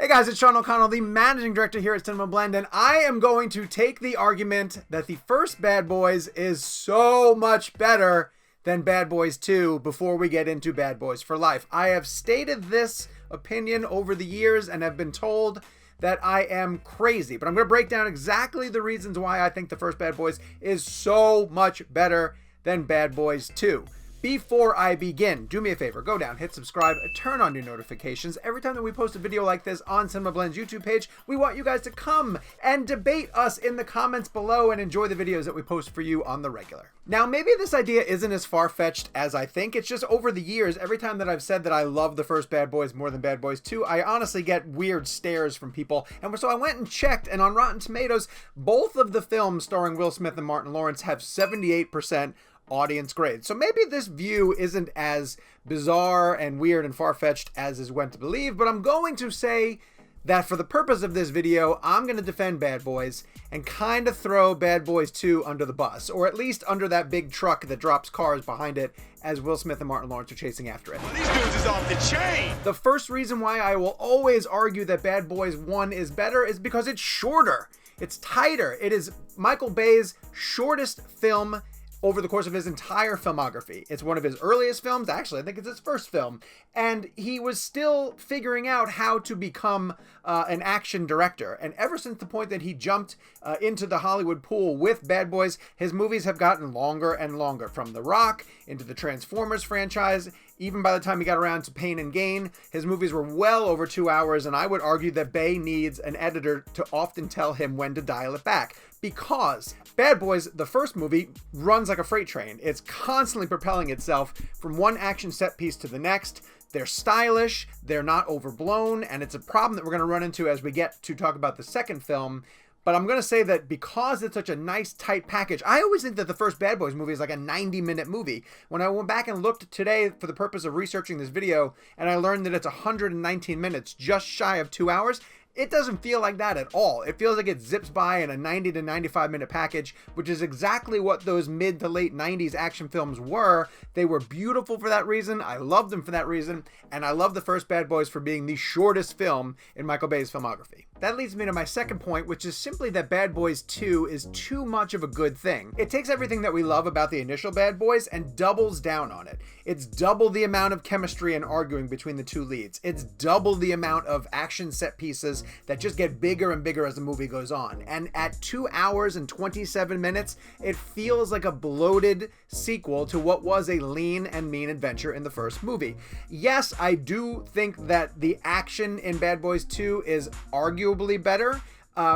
Hey guys, it's Sean O'Connell, the managing director here at CinemaBlend, and I am going to take the argument that the first Bad Boys is so much better than Bad Boys 2 before we get into Bad Boys for Life. I have stated this opinion over the years and have been told that I am crazy, but I'm going to break down exactly the reasons why I think the first Bad Boys is so much better than Bad Boys 2. Before I begin, do me a favor, go down, hit subscribe, turn on your notifications. Every time that we post a video like this on CinemaBlend's YouTube page, we want you guys to come and debate us in the comments below and enjoy the videos that we post for you on the regular. Now, maybe this idea isn't as far-fetched as I think. It's just over the years, every time that I've said that I love the first Bad Boys more than Bad Boys 2, I honestly get weird stares from people. And so I went and checked, and on Rotten Tomatoes, both of the films starring Will Smith and Martin Lawrence have 78% audience grade. So maybe this view isn't as bizarre and weird and far-fetched as is went to believe, but I'm going to say that for the purpose of this video, I'm going to defend Bad Boys and kind of throw Bad Boys 2 under the bus, or at least under that big truck that drops cars behind it as Will Smith and Martin Lawrence are chasing after it. Well, these dudes is off the chain! The first reason why I will always argue that Bad Boys 1 is better is because it's shorter. It's tighter. It is Michael Bay's shortest film over the course of his entire filmography. It's one of his earliest films. Actually, I think it's his first film. And he was still figuring out how to become an action director. And ever since the point that he jumped into the Hollywood pool with Bad Boys, his movies have gotten longer and longer. From The Rock into the Transformers franchise, even by the time he got around to Pain and Gain, his movies were well over 2 hours, and I would argue that Bay needs an editor to often tell him when to dial it back. Because Bad Boys, the first movie, runs like a freight train. It's constantly propelling itself from one action set piece to the next. They're stylish, they're not overblown, and it's a problem that we're going to run into as we get to talk about the second film. But I'm going to say that because it's such a nice, tight package, I always think that the first Bad Boys movie is like a 90-minute movie. When I went back and looked today for the purpose of researching this video, and I learned that it's 119 minutes, just shy of 2 hours, it doesn't feel like that at all. It feels like it zips by in a 90 to 95 minute package, which is exactly what those mid to late 90s action films were. They were beautiful for that reason. I love them for that reason. And I love the first Bad Boys for being the shortest film in Michael Bay's filmography. That leads me to my second point, which is simply that Bad Boys 2 is too much of a good thing. It takes everything that we love about the initial Bad Boys and doubles down on it. It's double the amount of chemistry and arguing between the two leads. It's double the amount of action set pieces that just get bigger and bigger as the movie goes on. And at 2 hours and 27 minutes, it feels like a bloated sequel to what was a lean and mean adventure in the first movie. Yes, I do think that the action in Bad Boys 2 is arguably better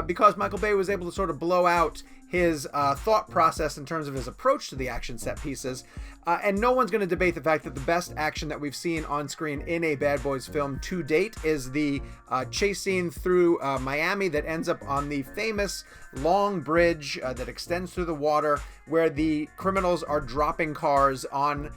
because Michael Bay was able to sort of blow out his thought process in terms of his approach to the action set pieces. And no one's going to debate the fact that the best action that we've seen on screen in a Bad Boys film to date is the chase scene through Miami that ends up on the famous long bridge that extends through the water, where the criminals are dropping cars on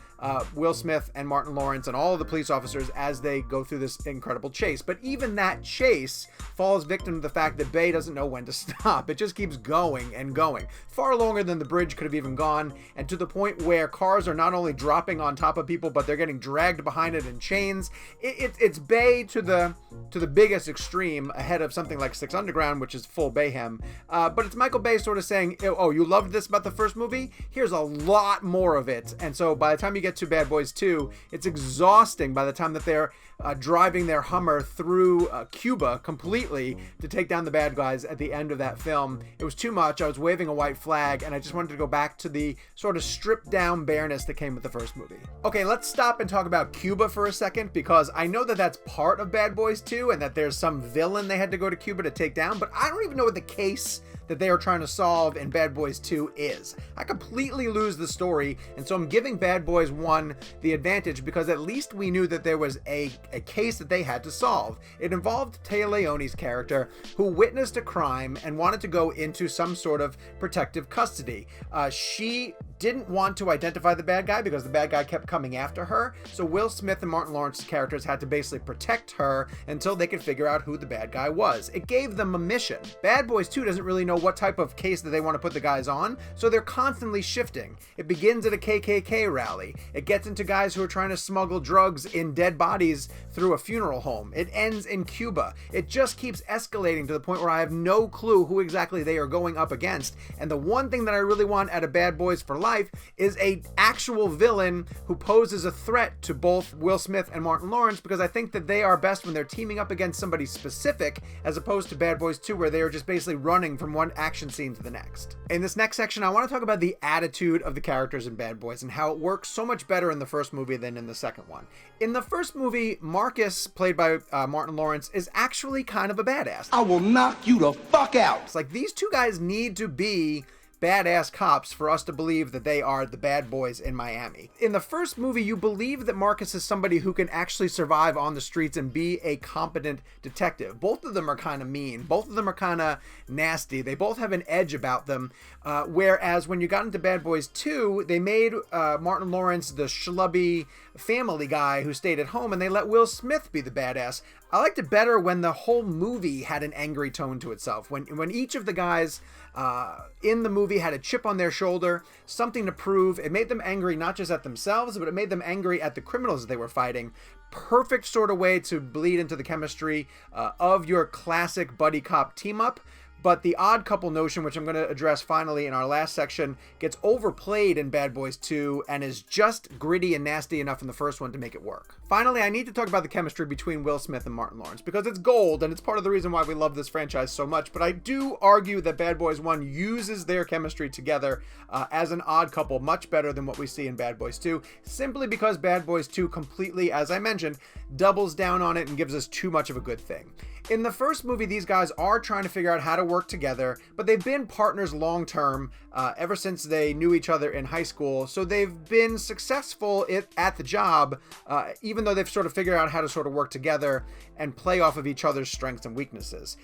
Will Smith and Martin Lawrence and all of the police officers as they go through this incredible chase. But even that chase falls victim to the fact that Bay doesn't know when to stop. It just keeps going and going. Far longer than the bridge could have even gone, and to the point where cars are not only dropping on top of people, but they're getting dragged behind it in chains. It's Bay to the biggest extreme, ahead of something like Six Underground, which is full Bayhem. But it's Michael Bay sort of saying, oh, you loved this about the first movie? Here's a lot more of it. And so by the time you get to Bad Boys 2, it's exhausting by the time that they're driving their Hummer through Cuba completely to take down the bad guys at the end of that film. It was too much. I was waving a white flag, and I just wanted to go back to the sort of stripped down bareness that came with the first movie. Okay, let's stop and talk about Cuba for a second, because I know that that's part of Bad Boys 2 and that there's some villain they had to go to Cuba to take down, but I don't even know what the case that they are trying to solve in Bad Boys 2 is. I completely lose the story, and so I'm giving Bad Boys 1 the advantage because at least we knew that there was a case that they had to solve. It involved Téa Leoni's character, who witnessed a crime and wanted to go into some sort of protective custody. She didn't want to identify the bad guy because the bad guy kept coming after her, so Will Smith and Martin Lawrence's characters had to basically protect her until they could figure out who the bad guy was. It gave them a mission. Bad Boys 2 doesn't really know know, what type of case that they want to put the guys on, so they're constantly shifting. It begins at a KKK rally. It gets into guys who are trying to smuggle drugs in dead bodies through a funeral home. It ends in Cuba. It just keeps escalating to the point where I have no clue who exactly they are going up against. And the one thing that I really want out of Bad Boys for Life is a actual villain who poses a threat to both Will Smith and Martin Lawrence, because I think that they are best when they're teaming up against somebody specific, as opposed to Bad Boys 2, where they are just basically running from one action scene to the next. In this next section, I want to talk about the attitude of the characters in Bad Boys and how it works so much better in the first movie than in the second one. In the first movie, Marcus, played by Martin Lawrence, is actually kind of a badass. I will knock you the fuck out. It's like these two guys need to be badass cops for us to believe that they are the bad boys in Miami. In the first movie, you believe that Marcus is somebody who can actually survive on the streets and be a competent detective. Both of them are kind of mean. Both of them are kind of nasty. They both have an edge about them. Whereas when you got into Bad Boys 2, they made Martin Lawrence the schlubby family guy who stayed at home, and they let Will Smith be the badass. I liked it better when the whole movie had an angry tone to itself. When each of the guys in the movie had a chip on their shoulder, something to prove. It made them angry not just at themselves, but it made them angry at the criminals that they were fighting. Perfect sort of way to bleed into the chemistry of your classic buddy cop team up. But the odd couple notion, which I'm going to address finally in our last section, gets overplayed in Bad Boys 2 and is just gritty and nasty enough in the first one to make it work. Finally, I need to talk about the chemistry between Will Smith and Martin Lawrence, because it's gold and it's part of the reason why we love this franchise so much. But I do argue that Bad Boys 1 uses their chemistry together as an odd couple much better than what we see in Bad Boys 2, simply because Bad Boys 2 completely, as I mentioned, doubles down on it and gives us too much of a good thing. In the first movie, these guys are trying to figure out how to work together, but they've been partners long term ever since they knew each other in high school. So they've been successful at the job, even though they've sort of figured out how to sort of work together and play off of each other's strengths and weaknesses.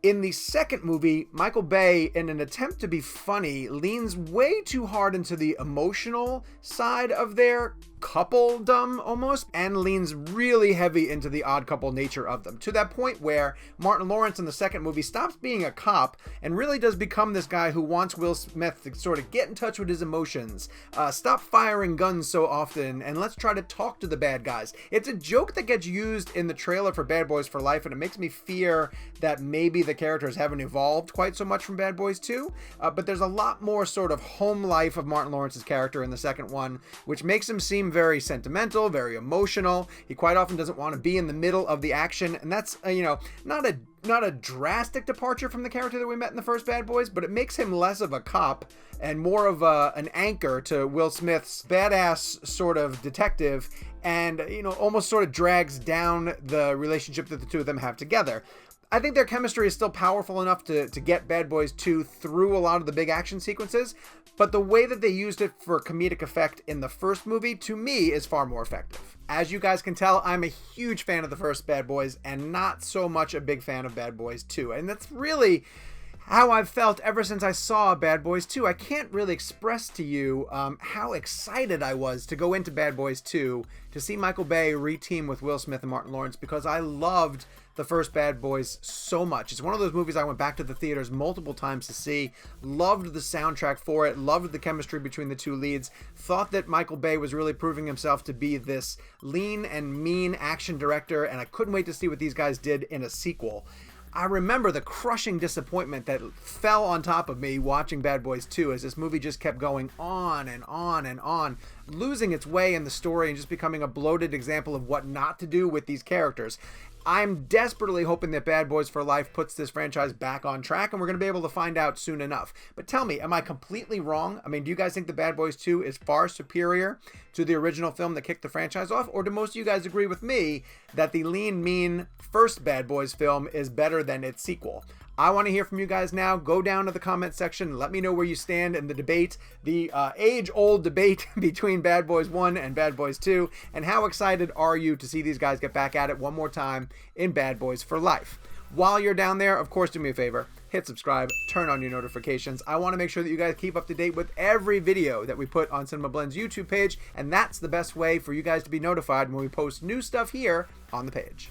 In the second movie, Michael Bay, in an attempt to be funny, leans way too hard into the emotional side of their coupledom almost, and leans really heavy into the odd couple nature of them, to that point where Martin Lawrence in the second movie stops being a cop and really does become this guy who wants Will Smith to sort of get in touch with his emotions, stop firing guns so often, and let's try to talk to the bad guys. It's a joke that gets used in the trailer for Bad Boys for Life, and it makes me fear that maybe the characters haven't evolved quite so much from Bad Boys 2, but there's a lot more sort of home life of Martin Lawrence's character in the second one, which makes him seem very sentimental, very emotional. He quite often doesn't want to be in the middle of the action, and that's not a drastic departure from the character that we met in the first Bad Boys, but it makes him less of a cop and more of an anchor to Will Smith's badass sort of detective, and almost sort of drags down the relationship that the two of them have together. I think their chemistry is still powerful enough to get Bad Boys 2 through a lot of the big action sequences, but the way that they used it for comedic effect in the first movie, to me, is far more effective. As you guys can tell, I'm a huge fan of the first Bad Boys and not so much a big fan of Bad Boys 2, and that's really how I've felt ever since I saw Bad Boys 2. I can't really express to you how excited I was to go into Bad Boys 2 to see Michael Bay re-team with Will Smith and Martin Lawrence, because I loved the first Bad Boys so much. It's one of those movies I went back to the theaters multiple times to see, loved the soundtrack for it, loved the chemistry between the two leads, thought that Michael Bay was really proving himself to be this lean and mean action director, and I couldn't wait to see what these guys did in a sequel. I remember the crushing disappointment that fell on top of me watching Bad Boys 2 as this movie just kept going on and on and on, losing its way in the story and just becoming a bloated example of what not to do with these characters. I'm desperately hoping that Bad Boys for Life puts this franchise back on track, and we're going to be able to find out soon enough. But tell me, am I completely wrong? I mean, do you guys think the Bad Boys 2 is far superior to the original film that kicked the franchise off? Or do most of you guys agree with me that the lean, mean first Bad Boys film is better than its sequel? I want to hear from you guys now. Go down to the comment section and let me know where you stand in the debate, the age-old debate between Bad Boys 1 and Bad Boys 2, and how excited are you to see these guys get back at it one more time in Bad Boys for Life. While you're down there, of course, do me a favor, hit subscribe, turn on your notifications. I want to make sure that you guys keep up to date with every video that we put on CinemaBlend's YouTube page, and that's the best way for you guys to be notified when we post new stuff here on the page.